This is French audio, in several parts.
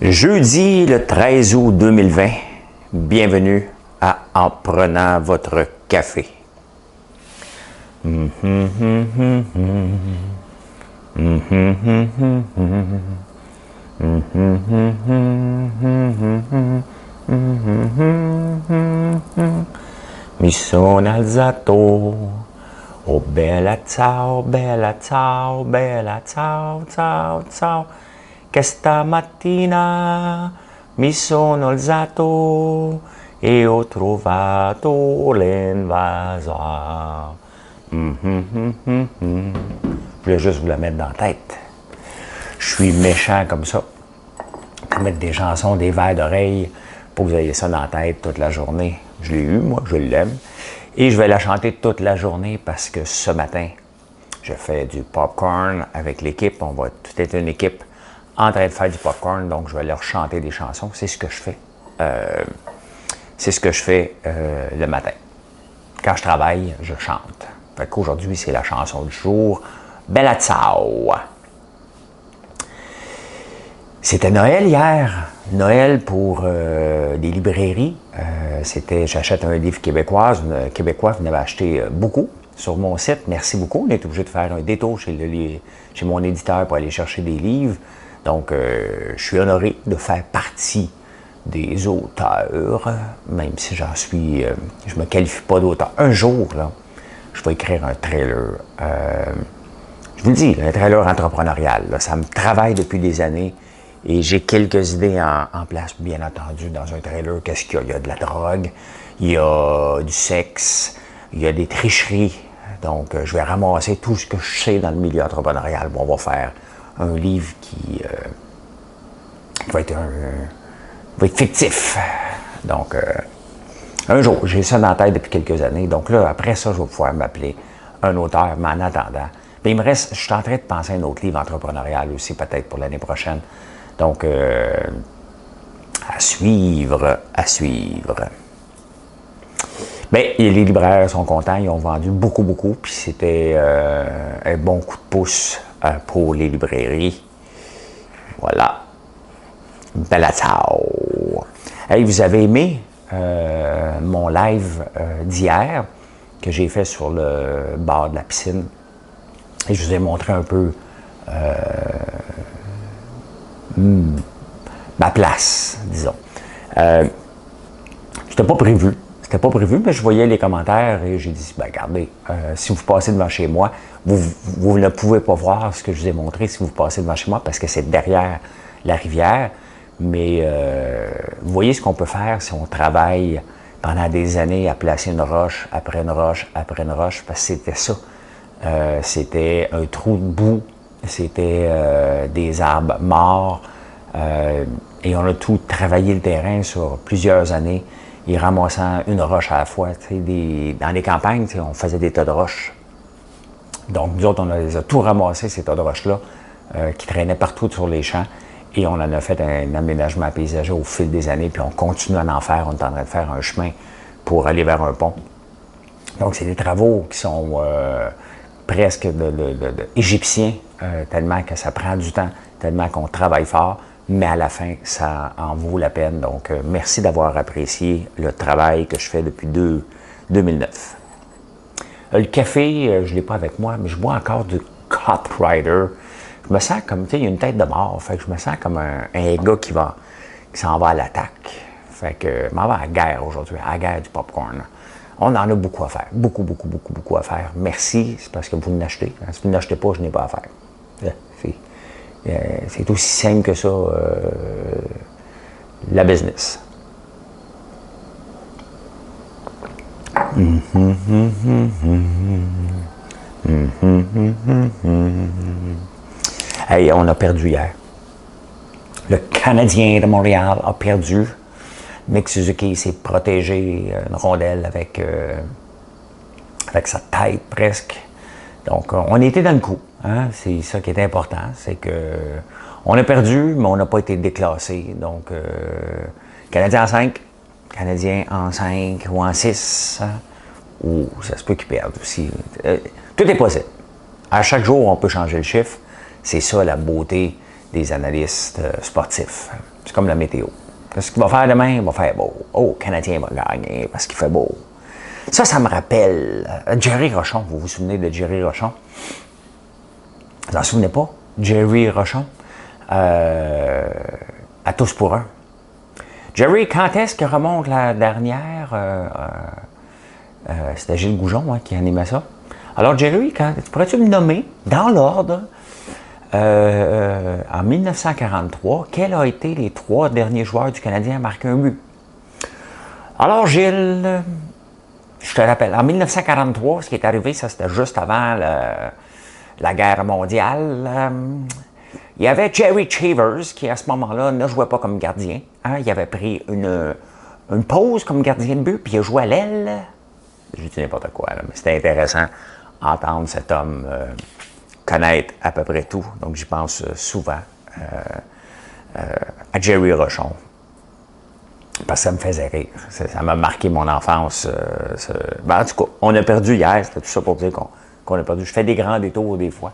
Jeudi le 13 août 2020, bienvenue à En prenant votre café. Mi sono alzato, oh bella ciao, bella ciao, ciao, ciao, che stamattina mi sono alzato e ho trovato l'invasor. Je voulais juste vous la mettre dans la tête. Je suis méchant comme ça. Pour mettre des chansons, des vers d'oreille, pour que vous ayez ça dans la tête toute la journée. Je l'ai eu, moi, je l'aime. Et je vais la chanter toute la journée parce que ce matin, je fais du popcorn avec l'équipe. On va tout être une équipe en train de faire du popcorn, donc je vais leur chanter des chansons. C'est ce que je fais. Le matin. Quand je travaille, je chante. Fait qu'aujourd'hui, c'est la chanson du jour. Bella ciao! C'était Noël hier. Noël pour des librairies. J'achète un livre québécois. Une Québécois venait m'acheter beaucoup sur mon site. Merci beaucoup. On est obligé de faire un détour chez mon éditeur pour aller chercher des livres. Donc, je suis honoré de faire partie des auteurs, même si je me qualifie pas d'auteur. Un jour, là, je vais écrire un trailer. Je vous le dis, un trailer entrepreneurial. Là, ça me travaille depuis des années. Et j'ai quelques idées en place, bien entendu, dans un trailer. Qu'est-ce qu'il y a? Il y a de la drogue, il y a du sexe, il y a des tricheries. Donc, je vais ramasser tout ce que je sais dans le milieu entrepreneurial. Bon, on va faire un livre qui va être fictif. Donc, un jour, j'ai ça dans la tête depuis quelques années. Donc là, après ça, je vais pouvoir m'appeler un auteur. Mais en attendant, bien, je suis en train de penser à un autre livre entrepreneurial aussi, peut-être pour l'année prochaine. Donc, à suivre. Bien, les libraires sont contents, ils ont vendu beaucoup, puis c'était un bon coup de pouce pour les librairies. Voilà. Bella ciao! Hey, vous avez aimé mon live d'hier que j'ai fait sur le bord de la piscine? Et je vous ai montré un peu ma place, disons. C'était pas prévu, mais je voyais les commentaires et j'ai dit, ben regardez, si vous passez devant chez moi, vous ne pouvez pas voir ce que je vous ai montré si vous passez devant chez moi parce que c'est derrière la rivière. Mais vous voyez ce qu'on peut faire si on travaille pendant des années à placer une roche après une roche après une roche, parce que c'était ça. C'était un trou de boue, c'était des arbres morts, et on a tout travaillé le terrain sur plusieurs années, et ramassant une roche à la fois. Dans les campagnes, on faisait des tas de roches. Donc, nous autres, on les a tout ramassés, ces tas de roches-là, qui traînaient partout sur les champs, et on en a fait un aménagement paysager au fil des années, puis on continue à en faire. On est en train de faire un chemin pour aller vers un pont. Donc, c'est des travaux qui sont presque égyptiens, tellement que ça prend du temps, tellement qu'on travaille fort, mais à la fin, ça en vaut la peine. Donc, merci d'avoir apprécié le travail que je fais depuis 2009. Le café, je ne l'ai pas avec moi, mais je bois encore du Cop Rider. Je me sens comme, tu sais, il y a une tête de mort. Fait que je me sens comme un gars qui s'en va à l'attaque. Fait que je m'en vais à la guerre aujourd'hui, à la guerre du popcorn. On en a beaucoup à faire. Beaucoup à faire. Merci, c'est parce que vous l'achetez. Si vous ne l'achetez pas, je n'ai pas à faire. C'est aussi simple que ça, la business. Hey, on a perdu hier. Le Canadien de Montréal a perdu. Nick Suzuki s'est protégé une rondelle avec sa tête presque. Donc, on était dans le coup. Hein? C'est ça qui est important. C'est que on a perdu, mais on n'a pas été déclassé. Donc, Canadien en 5, Canadien en 5 ou en 6. Hein? Ou ça se peut qu'ils perdent aussi. Tout est possible. À chaque jour, on peut changer le chiffre. C'est ça la beauté des analystes sportifs. C'est comme la météo. Qu'est-ce qu'il va faire demain? Il va faire beau. Oh, le Canadien va gagner parce qu'il fait beau. Ça me rappelle Jerry Rochon. Vous vous souvenez de Jerry Rochon? Vous n'en souvenez pas? Jerry Rochon? À tous pour un. Jerry, quand est-ce que remonte la dernière? C'était Gilles Goujon qui animait ça. Alors, Jerry, pourrais-tu me nommer, dans l'ordre, en 1943, quels ont été les 3 derniers joueurs du Canadien à marquer un but? Alors, Gilles, je te rappelle, en 1943, ce qui est arrivé, ça c'était juste avant la guerre mondiale. Il y avait Jerry Cheevers, qui à ce moment-là ne jouait pas comme gardien. Hein, il avait pris une pause comme gardien de but, puis il a joué à l'aile. Je dis n'importe quoi, là, mais c'était intéressant d'entendre cet homme connaître à peu près tout. Donc j'y pense souvent à Jerry Rochon. Parce que ça me faisait rire. Ça m'a marqué mon enfance. En tout cas, on a perdu hier, c'était tout ça pour dire qu'on a perdu. Je fais des grands détours des fois.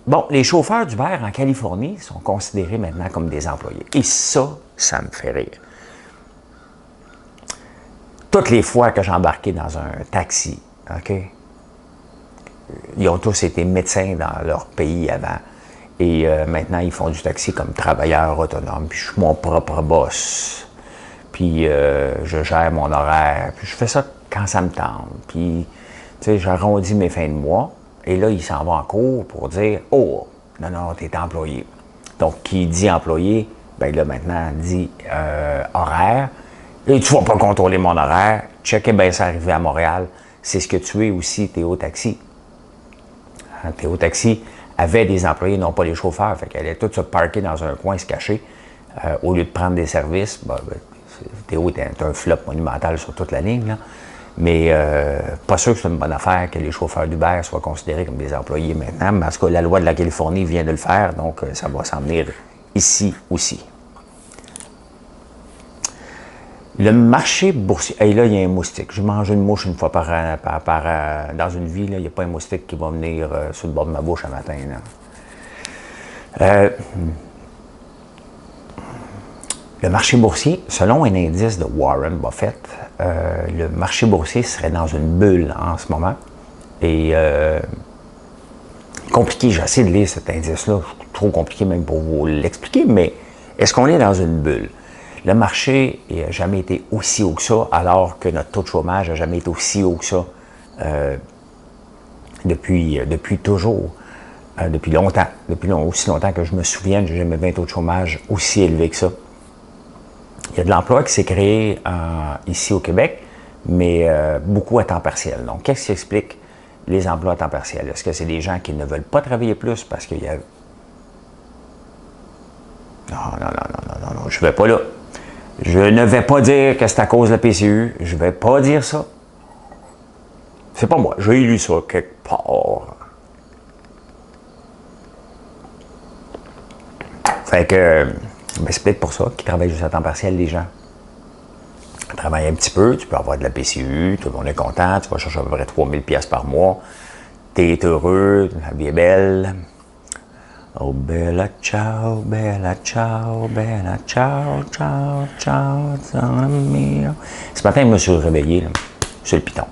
Bon, les chauffeurs d'Uber en Californie sont considérés maintenant comme des employés. Et ça me fait rire. Toutes les fois que j'ai embarqué dans un taxi, OK, ils ont tous été médecins dans leur pays avant. Et maintenant, ils font du taxi comme travailleurs autonomes. Puis je suis mon propre boss. Puis je gère mon horaire. Puis je fais ça quand ça me tente. Puis, tu sais, j'arrondis mes fins de mois. Et là, il s'en va en cours pour dire « Oh, non, t'es employé. » Donc, qui dit employé, bien là, maintenant, dit horaire. Et tu ne vas pas contrôler mon horaire. Checker bien ça arrivé à Montréal. C'est ce que tu es aussi, Théo Taxi. Hein, Théo Taxi avait des employés, non pas les chauffeurs. Fait qu'elle allait tous se parquer dans un coin, se cacher. Au lieu de prendre des services, Théo était un flop monumental sur toute la ligne, là. Mais pas sûr que c'est une bonne affaire que les chauffeurs d'Uber soient considérés comme des employés maintenant. Parce que la loi de la Californie vient de le faire, donc ça va s'en venir ici aussi. Le marché boursier. Et là, il y a un moustique. Je mange une mouche une fois dans une vie. Là, il n'y a pas un moustique qui va venir sur le bord de ma bouche un matin. Là. Le marché boursier, selon un indice de Warren Buffett, le marché boursier serait dans une bulle en ce moment. Et compliqué, j'ai essayé de lire cet indice-là, trop compliqué même pour vous l'expliquer, mais est-ce qu'on est dans une bulle? Le marché n'a jamais été aussi haut que ça, alors que notre taux de chômage n'a jamais été aussi haut que ça depuis toujours, depuis longtemps. Aussi longtemps que je me souvienne, j'ai jamais vu un taux de chômage aussi élevé que ça. Il y a de l'emploi qui s'est créé ici au Québec, mais beaucoup à temps partiel. Donc, qu'est-ce qui explique les emplois à temps partiel? Est-ce que c'est des gens qui ne veulent pas travailler plus parce qu'il y a... Non, je ne vais pas là. Je ne vais pas dire que c'est à cause de la PCU. Je ne vais pas dire ça. C'est pas moi. J'ai lu ça quelque part. Fait que... c'est peut-être pour ça qu'ils travaillent juste à temps partiel, les gens. Travaille un petit peu, tu peux avoir de la PCU, tout le monde est content, tu vas chercher à peu près 3000 $ par mois, tu es heureux, la vie est belle. Oh, bella ciao, bella ciao, bella ciao, ciao, ciao, ciao mio. Ce matin, je me suis réveillé, là, sur le piton.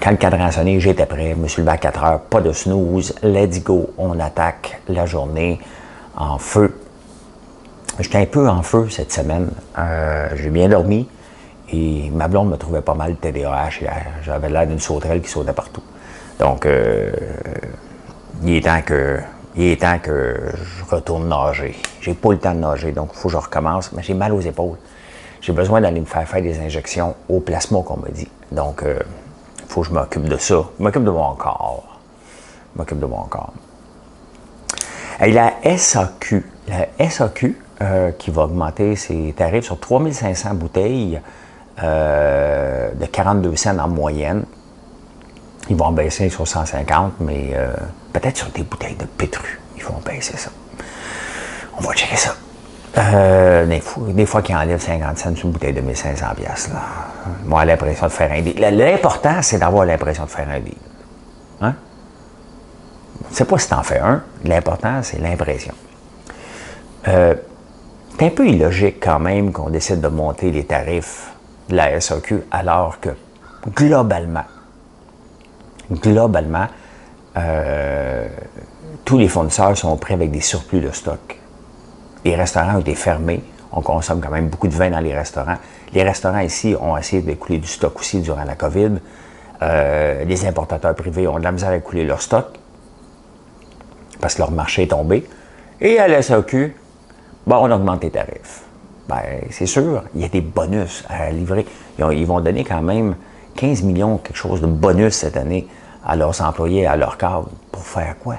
Quand le cadran a sonné, j'étais prêt, je me suis levé à 4 heures, pas de snooze, let's go, on attaque la journée en feu. J'étais un peu en feu cette semaine. J'ai bien dormi et ma blonde me trouvait pas mal TDAH hier. J'avais l'air d'une sauterelle qui sautait partout. Donc, il est temps que je retourne nager. J'ai pas le temps de nager, donc il faut que je recommence. Mais j'ai mal aux épaules. J'ai besoin d'aller me faire des injections au plasma qu'on m'a dit. Donc, il faut que je m'occupe de ça. Je m'occupe de mon corps. Et la SAQ qui va augmenter ses tarifs sur 3500 bouteilles de 42 cents en moyenne. Ils vont baisser sur 150, mais peut-être sur des bouteilles de pétru. Ils vont baisser ça. On va checker ça. Des fois qu'ils enlèvent 50 cents sur une bouteille de 1500 $. Là. Moi, l'impression de faire un deal. L'important, c'est d'avoir l'impression de faire un deal. Hein? sais pas si tu en fais un. L'important, c'est l'impression. C'est un peu illogique quand même qu'on décide de monter les tarifs de la SAQ alors que globalement, tous les fournisseurs sont prêts avec des surplus de stock. Les restaurants ont été fermés. On consomme quand même beaucoup de vin dans les restaurants. Les restaurants ici ont essayé d'écouler du stock aussi durant la COVID. Les importateurs privés ont de la misère à écouler leur stock parce que leur marché est tombé. Et à la SAQ, bon, on augmente les tarifs. Ben, c'est sûr, il y a des bonus à livrer. Ils vont donner quand même 15 millions, quelque chose de bonus cette année à leurs employés, à leurs cadres. Pour faire quoi?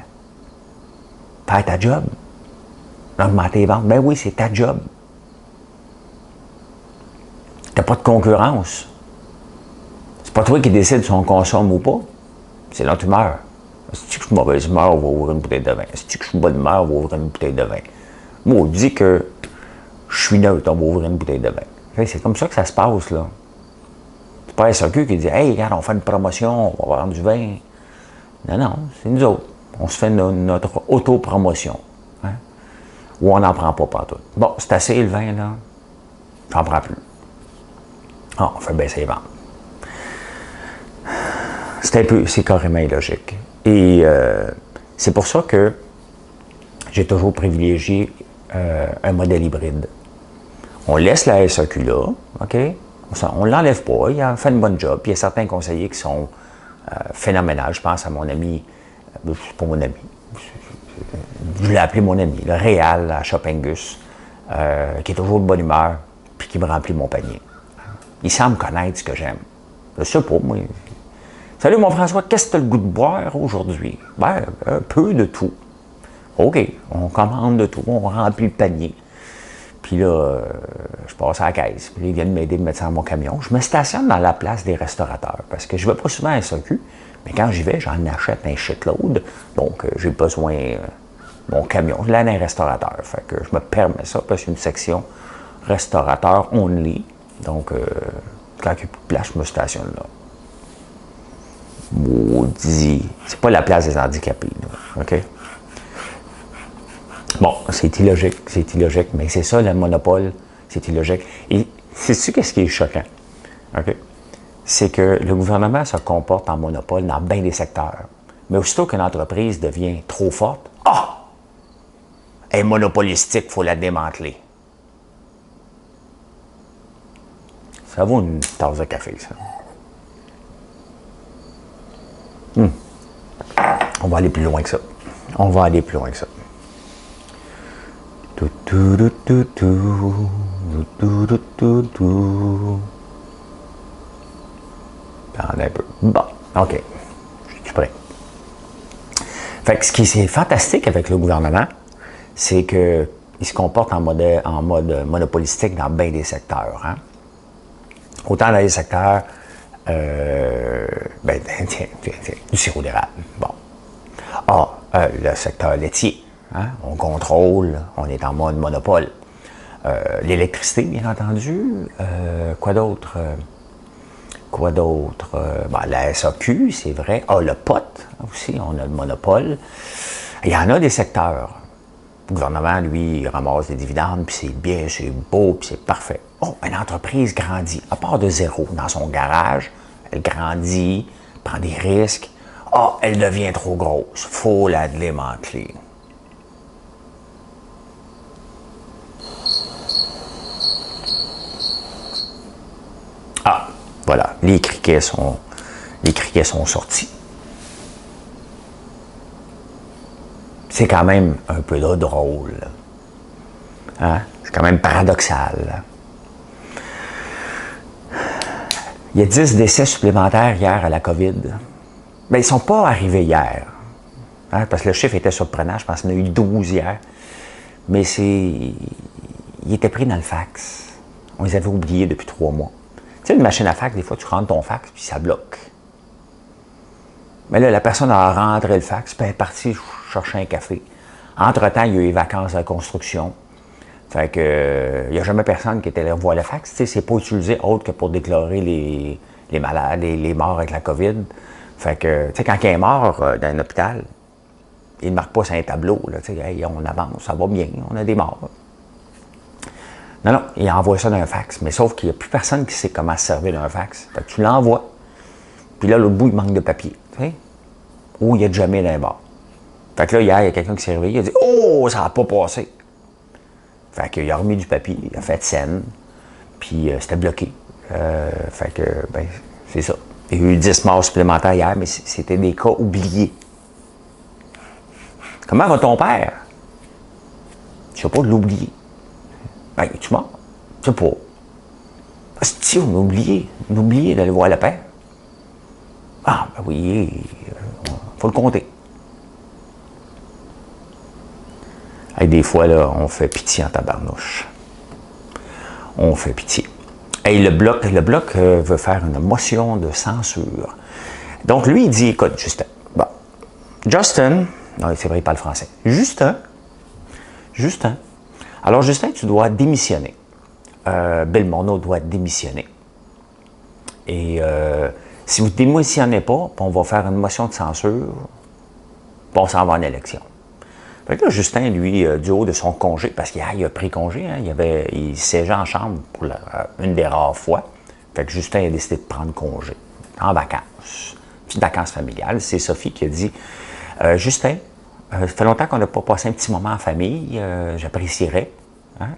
Faire ta job. Augmenter les ventes. Ben oui, c'est ta job. T'as pas de concurrence. C'est pas toi qui décides si on consomme ou pas. C'est notre humeur. Si tu que je suis mauvaise humeur, on va ouvrir une bouteille de vin. Si tu que je suis bonne humeur, on va ouvrir une bouteille de vin. Moi, on dit que je suis neutre, on va ouvrir une bouteille de vin. C'est comme ça que ça se passe, là. C'est pas SAQ qui dit « Hey, regarde, on fait une promotion, on va vendre du vin. » Non, c'est nous autres. On se fait notre auto-promotion. Hein? Ou on n'en prend pas partout. Bon, c'est assez le vin, là. J'en prends plus. Ah, on fait baisser les ventes. C'est carrément illogique. Et c'est pour ça que j'ai toujours privilégié un modèle hybride. On laisse la SAQ là, OK? On ne l'enlève pas, il a fait une bonne job. Puis il y a certains conseillers qui sont phénoménales. Je pense à mon ami, c'est pas mon ami, je l'ai appelé mon ami, le Réal à Shoppingus, qui est toujours de bonne humeur, puis qui me remplit mon panier. Il semble connaître ce que j'aime. Je sais pas, moi. Salut mon François, qu'est-ce que tu as le goût de boire aujourd'hui? Ben, un peu de tout. OK, on commande de tout, on remplit le panier. Puis là, je passe à la caisse. Puis là, ils viennent m'aider à me mettre ça dans mon camion. Je me stationne dans la place des restaurateurs parce que je ne vais pas souvent à SAQ, mais quand j'y vais, j'en achète un shitload. Donc, j'ai besoin mon camion. Je l'ai dans un restaurateur. Fait que je me permets ça parce qu'il y a une section restaurateur only. Donc, quand il n'y a plus de place, je me stationne là. Maudit. C'est pas la place des handicapés, là. OK? Bon, c'est illogique, mais c'est ça le monopole, c'est illogique. Et sais-tu qu'est-ce qui est choquant? OK? C'est que le gouvernement se comporte en monopole dans bien des secteurs. Mais aussitôt qu'une entreprise devient trop forte, elle est monopolistique, il faut la démanteler. Ça vaut une tasse de café, ça. On va aller plus loin que ça. Attendez un peu. Bon, OK. Je suis prêt. Fait que ce qui est fantastique avec le gouvernement, c'est qu'il se comporte en mode monopolistique dans bien des secteurs. Hein? Autant dans les secteurs du sirop d'érable. Bon. Le secteur laitier. Hein? On contrôle, on est en mode monopole. L'électricité, bien entendu. Quoi d'autre? La SAQ, c'est vrai. Le pot, aussi, on a le monopole. Il y en a des secteurs. Le gouvernement, lui, il ramasse des dividendes, puis c'est bien, c'est beau, puis c'est parfait. Une entreprise grandit. À part de zéro, dans son garage, elle grandit, prend des risques. Elle devient trop grosse. Faut la démanteler. Voilà, les criquets sont sortis. C'est quand même un peu drôle. Hein? C'est quand même paradoxal. Il y a 10 décès supplémentaires hier à la COVID. Bien, ils ne sont pas arrivés hier. Hein? Parce que le chiffre était surprenant. Je pense qu'il y en a eu 12 hier. Mais ils étaient pris dans le fax. On les avait oubliés depuis 3 mois. Tu sais, une machine à fax, des fois, tu rentres ton fax, puis ça bloque. Mais là, la personne a rentré le fax, puis elle est partie chercher un café. Entre-temps, il y a eu les vacances de construction. Fait que, il n'y a jamais personne qui était allé revoir le fax. Tu sais, c'est pas utilisé autre que pour déclarer les malades, les morts avec la COVID. Fait que, tu sais, quand il est mort dans un hôpital, Il ne marque pas sur un tableau, là, tu sais, hey, on avance, ça va bien, on a des morts. Non, non, il envoie ça d'un fax. Mais sauf qu'il n'y a plus personne qui sait comment se servir d'un fax. Fait que tu l'envoies. Puis là, l'autre bout, il manque de papier. Tu sais? Ou il n'y a jamais d'un bord. Fait que là, hier, il y a quelqu'un qui s'est réveillé. Il a dit oh, ça n'a pas passé. Fait qu'il a remis du papier. Il a fait scène. Puis c'était bloqué. Fait que, ben, c'est ça. Il y a eu 10 morts supplémentaires hier, mais c'était des cas oubliés. Comment va ton père? Je ne sais pas de l'oublier. Ben, es-tu mort? Je sais pas. Si, on a oublié. On a oublié d'aller voir le père. Ah, ben oui, faut le compter. Et des fois, là, on fait pitié en tabarnouche. On fait pitié. Et le bloc veut faire une motion de censure. Donc, lui, il dit, écoute, Justin, non, c'est vrai, il parle français. Justin. Alors, Justin, tu dois démissionner. Bill Morneau doit démissionner. Et si vous ne démissionnez pas, on va faire une motion de censure, puis on s'en va en élection. Fait que là, Justin, lui, du haut de son congé, parce qu'il a pris congé, hein, il siégeait en chambre pour une des rares fois. Fait que Justin a décidé de prendre congé, en vacances. Petite vacances familiales. C'est Sophie qui a dit Justin, ça fait longtemps qu'on n'a pas passé un petit moment en famille, j'apprécierais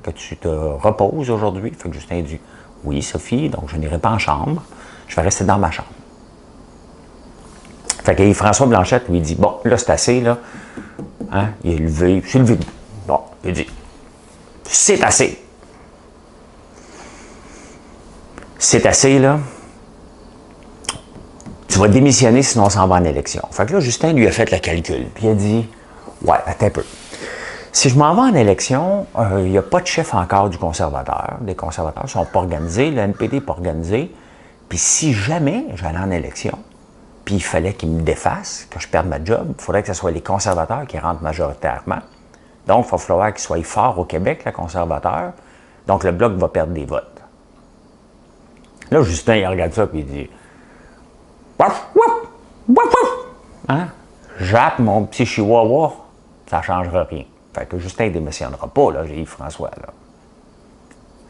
que tu te reposes aujourd'hui. Fait que Justin a dit oui, Sophie, donc je n'irai pas en chambre, je vais rester dans ma chambre. Fait que François Blanchette lui dit bon, là, c'est assez, là. Hein? Il est levé, c'est levé. Bon, il dit c'est assez. C'est assez, là. Tu vas démissionner, sinon on s'en va en élection. Fait que là, Justin lui a fait le calcul. Puis il a dit ouais, attends un peu. Si je m'en vais en élection, il n'y a pas de chef encore du conservateur. Les conservateurs ne sont pas organisés, le NPD n'est pas organisé. Puis si jamais j'allais en élection, puis il fallait qu'ils me défassent, que je perde ma job, il faudrait que ce soit les conservateurs qui rentrent majoritairement. Donc, il va falloir qu'ils soient forts au Québec, les conservateurs. Donc, le Bloc va perdre des votes. Là, Justin, il regarde ça, puis il dit waf, waf, waf, waf. Hein? Jappe, mon petit chihuahua, ça ne changera rien. Fait que Justin ne démissionnera pas, là, j'ai Yves-François, là.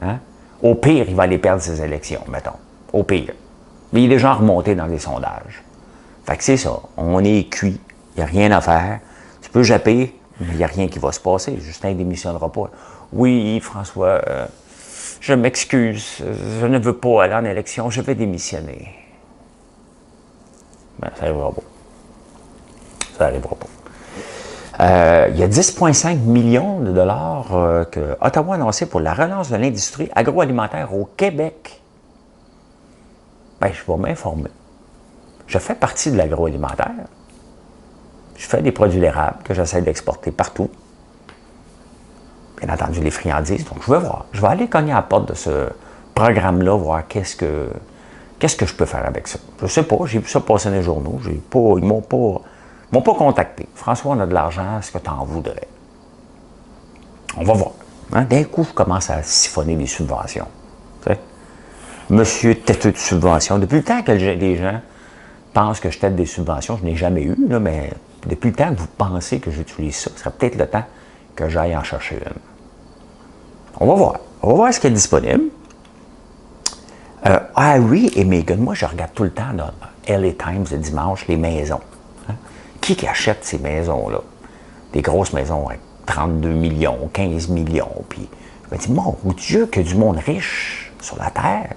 Hein? Au pire, il va aller perdre ses élections, mettons. Au pire. Mais il est déjà remonté dans les sondages. Fait que c'est ça. On est cuit. Il n'y a rien à faire. Tu peux japper, mais il n'y a rien qui va se passer. Justin ne démissionnera pas. Oui, Yves-François, je m'excuse. Je ne veux pas aller en élection. Je vais démissionner. Ben, ça n'arrivera pas. Ça n'arrivera pas. Il y a 10,5 millions de dollars que Ottawa a annoncé pour la relance de l'industrie agroalimentaire au Québec. Bien, je vais m'informer. Je fais partie de l'agroalimentaire. Je fais des produits d'érable que j'essaie d'exporter partout. Bien entendu, les friandises. Donc, je vais voir. Je vais aller cogner à la porte de ce programme-là, voir qu'est-ce que je peux faire avec ça. Je ne sais pas. J'ai vu ça passer dans les journaux. Ils m'ont pas contacté. François, on a de l'argent, est-ce que tu en voudrais? On va voir. Hein? D'un coup, je commence à siphonner des subventions. Tu sais? Monsieur têteux de subventions. Depuis le temps que les gens pensent que je tête des subventions, je n'ai jamais eu, là, mais depuis le temps que vous pensez que j'utilise ça, ce serait peut-être le temps que j'aille en chercher une. On va voir. On va voir ce qui est disponible. Harry et Meghan, moi, je regarde tout le temps dans LA Times le dimanche, les maisons. Hein? Qui achète ces maisons-là? Des grosses maisons avec 32 millions, 15 millions. Puis je me dis, mon Dieu, que du monde riche sur la Terre.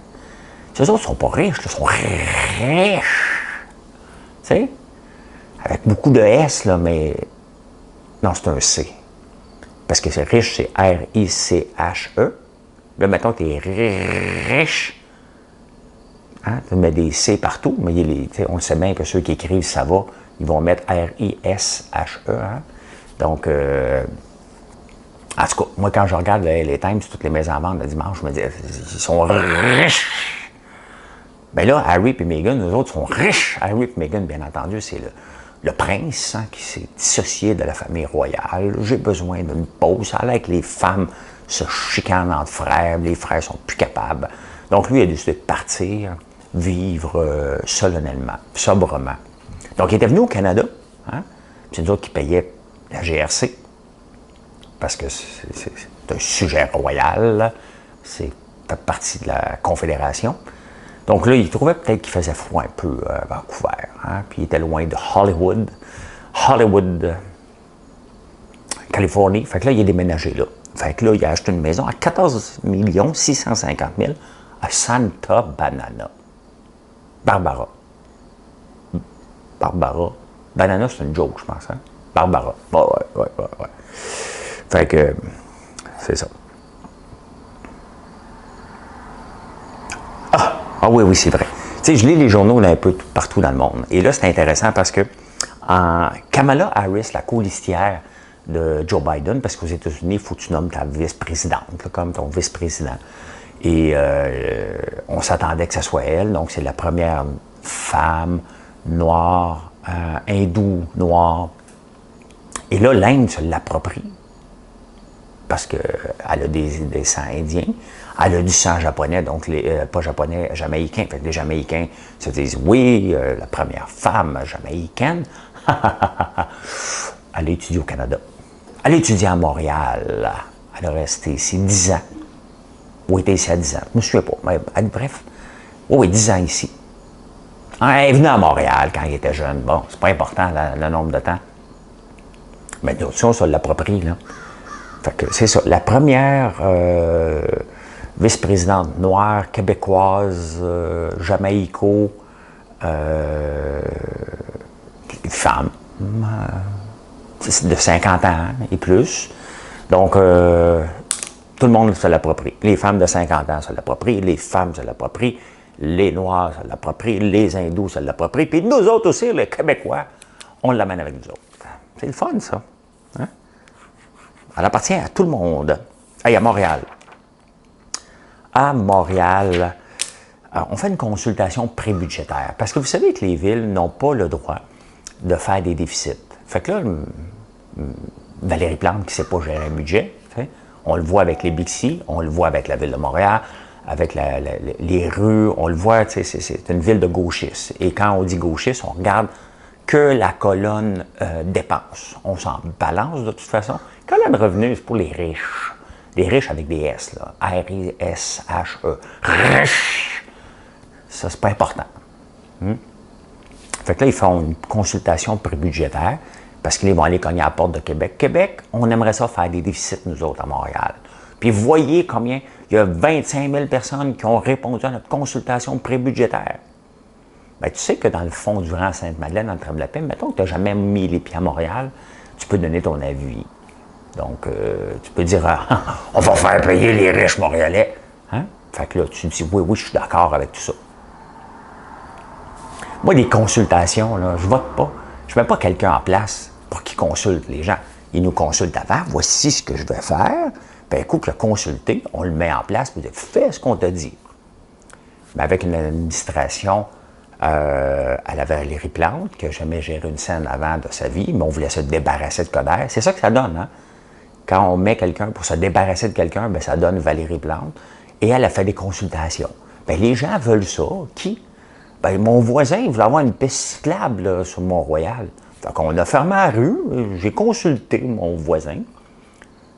Ces autres ne sont pas riches, ils sont riches. Tu sais? Avec beaucoup de S, là, mais... Non, c'est un C. Parce que c'est riche, c'est R-I-C-H-E. Là, mettons, tu es riche. Hein? Tu mets des C partout, mais on le sait bien que ceux qui écrivent ça va, ils vont mettre R-I-S-H-E. Hein? Donc, en tout cas, moi, quand je regarde les Times, toutes les maisons en vente le dimanche, je me dis, ils sont riches. Bien là, Harry et Meghan, eux autres sont riches. Harry et Meghan, bien entendu, c'est le prince qui s'est dissocié de la famille royale. J'ai besoin d'une pause. Ça a l'air que les femmes se chicanent entre frères. Les frères sont plus capables. Donc, lui, il a décidé de partir, vivre solennellement, sobrement. Donc, il était venu au Canada. Hein? C'est nous autres qui payaient la GRC, parce que c'est un sujet royal, c'est fait partie de la Confédération. Donc là, il trouvait peut-être qu'il faisait froid un peu à Vancouver, hein? Puis il était loin de Hollywood, Californie. Fait que là, il est déménagé là. Fait que là, il a acheté une maison à 14 650 000 à Santa Banana. Barbara. Banana, c'est une joke, je pense. Hein? Barbara. Ouais. Fait que, c'est ça. Ah oui, c'est vrai. Tu sais, je lis les journaux là, un peu partout dans le monde. Et là, c'est intéressant parce que Kamala Harris, la colistière de Joe Biden, parce qu'aux États-Unis, il faut que tu nommes ta vice-présidente, là, comme ton vice-président. Et on s'attendait que ce soit elle. Donc, c'est la première femme noire, hindoue, noire. Et là, l'Inde se l'approprie parce qu'elle a des sangs indiens. Elle a du sang japonais, donc pas japonais, jamaïcain. Fait que les Jamaïcains se disent, oui, la première femme jamaïcaine, elle a étudié au Canada. Elle a étudié à Montréal. Elle a resté ici 10 ans. Ou était ici à 10 ans. Je ne me souviens pas. Mais, bref. Oui, 10 ans ici. Elle est venue à Montréal quand elle était jeune. Bon, c'est pas important le nombre de temps. Mais d'autres choses, ça l'approprie, là. Fait que c'est ça. La première vice-présidente noire, québécoise, jamaïco, femme, de 50 ans et plus. Donc, tout le monde se l'approprie. Les femmes de 50 ans se l'approprient, les femmes se l'approprient, les Noirs se l'approprient, les Hindous se l'approprient, puis nous autres aussi, les Québécois, on l'amène avec nous autres. C'est le fun, ça. Hein? Elle appartient à tout le monde. Hey, à Montréal. À Montréal, on fait une consultation prébudgétaire. Parce que vous savez que les villes n'ont pas le droit de faire des déficits. Fait que là, Valérie Plante qui ne sait pas gérer un budget, on le voit avec les Bixi, on le voit avec la ville de Montréal, avec les rues, on le voit, c'est une ville de gauchistes. Et quand on dit gauchiste, on regarde que la colonne dépenses. On s'en balance de toute façon. Colonne revenu, c'est pour les riches. Les riches avec des S, là. R-I-S-H-E. Riches. Ça, c'est pas important. Fait que là, ils font une consultation prébudgétaire parce qu'ils vont aller cogner à la porte de Québec. Québec, on aimerait ça faire des déficits, nous autres, à Montréal. Puis vous voyez combien, il y a 25 000 personnes qui ont répondu à notre consultation prébudgétaire. Bien, tu sais que dans le fond du rang Sainte-Madeleine, dans le Tremblay-Lapin, mettons que tu n'as jamais mis les pieds à Montréal, tu peux donner ton avis. Donc, tu peux dire, on va faire payer les riches montréalais. Hein? Fait que là, tu dis, oui, je suis d'accord avec tout ça. Moi, des consultations, là, je vote pas. Je ne mets pas quelqu'un en place pour qu'il consulte les gens. Il nous consulte avant, voici ce que je vais faire. Puis un coup que le consulté, on le met en place, puis il dit, fais ce qu'on t'a dit. Mais avec une administration à la Valérie Plante, qui n'a jamais géré une scène avant de sa vie, mais on voulait se débarrasser de Coderre. C'est ça que ça donne, hein? Quand on met quelqu'un pour se débarrasser de quelqu'un, bien, ça donne Valérie Plante. Et elle a fait des consultations. Bien, les gens veulent ça. Qui? Bien, mon voisin, il voulait avoir une piste cyclable là, sur Mont-Royal. Fait qu'on a fermé la rue. J'ai consulté mon voisin.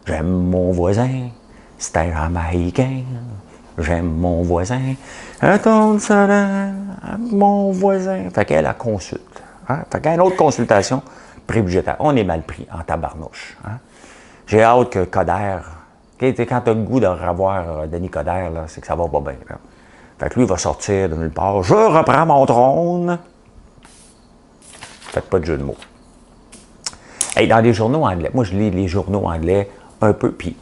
J'aime mon voisin. C'est un Jamaïcain. J'aime mon voisin. Attends ça là, mon voisin. Fait qu'elle, elle consulte. Hein? Fait qu'elle a une autre consultation prébudgétaire. On est mal pris en tabarnouche. Hein? J'ai hâte que Coderre, quand tu as le goût de revoir Denis Coderre, là, c'est que ça va pas bien. Là. Fait que lui, il va sortir de nulle part. Je reprends mon trône. Faites pas de jeu de mots. Hey, dans les journaux anglais, moi, je lis les journaux anglais un peu. Puis,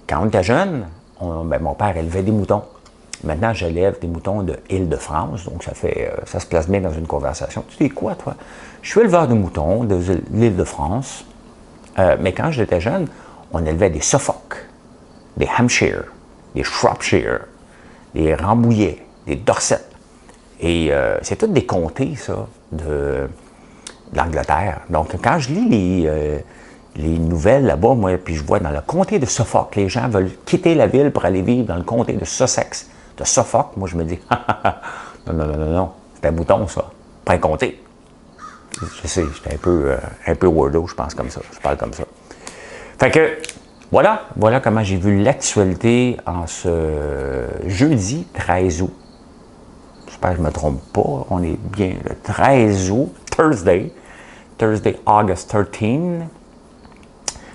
quand on était jeune, mon père élevait des moutons. Maintenant, j'élève des moutons de Île-de-France. Donc, ça se place bien dans une conversation. Tu dis quoi, toi? Je suis éleveur de moutons de l'Île-de-France. Mais quand j'étais jeune, on élevait des Suffolk, des Hampshire, des Shropshire, des Rambouillet, des Dorset. Et c'est toutes des comtés, ça, de l'Angleterre. Donc, quand je lis les nouvelles là-bas, moi, puis je vois dans le comté de Suffolk, les gens veulent quitter la ville pour aller vivre dans le comté de Sussex, de Suffolk, moi, je me dis, non, c'est un mouton, ça, pas un comté. Je sais, j'étais un peu weirdo, je pense comme ça. Je parle comme ça. Fait que, voilà comment j'ai vu l'actualité en ce jeudi 13 août. J'espère que je ne me trompe pas. On est bien le 13 août, Thursday, August 13.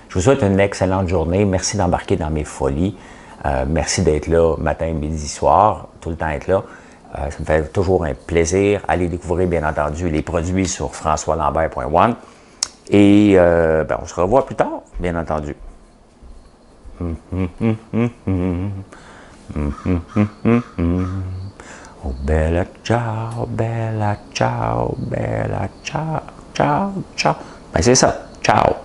Je vous souhaite une excellente journée. Merci d'embarquer dans mes folies. Merci d'être là matin, midi, soir, tout le temps être là. Ça me fait toujours un plaisir. Allez découvrir, bien entendu, les produits sur françoislambert.one. Et on se revoit plus tard, bien entendu. Oh, bella ciao, bella ciao, bella ciao, ciao, ciao. Ben, c'est ça. Ciao.